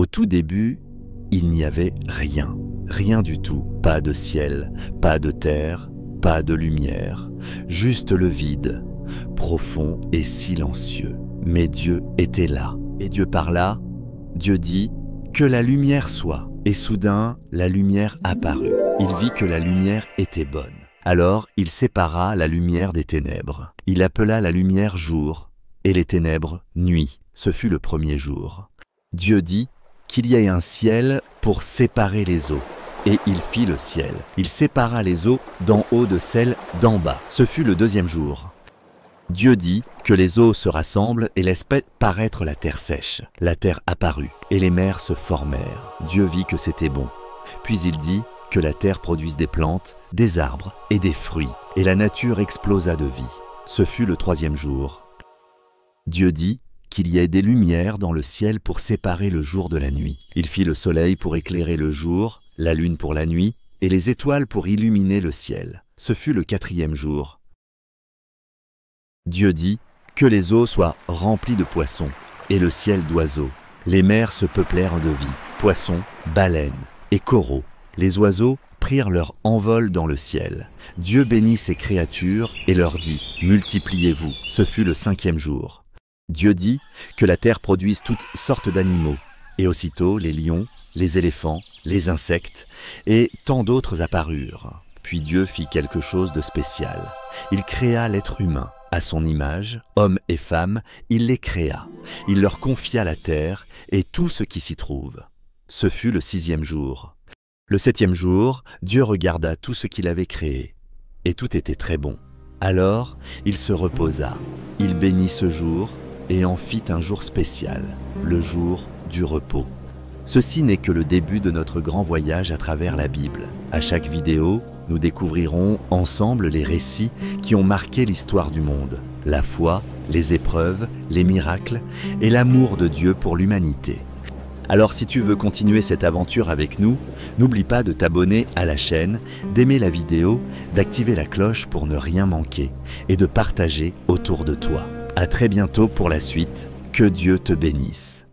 Au tout début, il n'y avait rien, rien du tout, pas de ciel, pas de terre, pas de lumière, juste le vide, profond et silencieux. Mais Dieu était là, et Dieu parla, Dieu dit « Que la lumière soit ». Et soudain, la lumière apparut. Il vit que la lumière était bonne. Alors, il sépara la lumière des ténèbres. Il appela la lumière jour, et les ténèbres nuit. Ce fut le premier jour. Dieu dit qu'il y ait un ciel pour séparer les eaux. Et il fit le ciel. Il sépara les eaux d'en haut de celles d'en bas. Ce fut le deuxième jour. Dieu dit que les eaux se rassemblent et laissent paraître la terre sèche. La terre apparut, et les mers se formèrent. Dieu vit que c'était bon. Puis il dit que la terre produise des plantes, des arbres et des fruits, et la nature explosa de vie. Ce fut le troisième jour. Dieu dit qu'il y ait des lumières dans le ciel pour séparer le jour de la nuit. Il fit le soleil pour éclairer le jour, la lune pour la nuit, et les étoiles pour illuminer le ciel. Ce fut le quatrième jour. Dieu dit que les eaux soient remplies de poissons et le ciel d'oiseaux. Les mers se peuplèrent de vie, poissons, baleines et coraux. Les oiseaux prirent leur envol dans le ciel. Dieu bénit ses créatures et leur dit « Multipliez-vous ». Ce fut le cinquième jour. Dieu dit que la terre produise toutes sortes d'animaux. Et aussitôt les lions, les éléphants, les insectes et tant d'autres apparurent. Puis Dieu fit quelque chose de spécial. Il créa l'être humain. À son image, hommes et femmes, il les créa. Il leur confia la terre et tout ce qui s'y trouve. Ce fut le sixième jour. Le septième jour, Dieu regarda tout ce qu'il avait créé, et tout était très bon. Alors, il se reposa. Il bénit ce jour et en fit un jour spécial, le jour du repos. Ceci n'est que le début de notre grand voyage à travers la Bible. À chaque vidéo, nous découvrirons ensemble les récits qui ont marqué l'histoire du monde, la foi, les épreuves, les miracles et l'amour de Dieu pour l'humanité. Alors si tu veux continuer cette aventure avec nous, n'oublie pas de t'abonner à la chaîne, d'aimer la vidéo, d'activer la cloche pour ne rien manquer et de partager autour de toi. À très bientôt pour la suite, que Dieu te bénisse.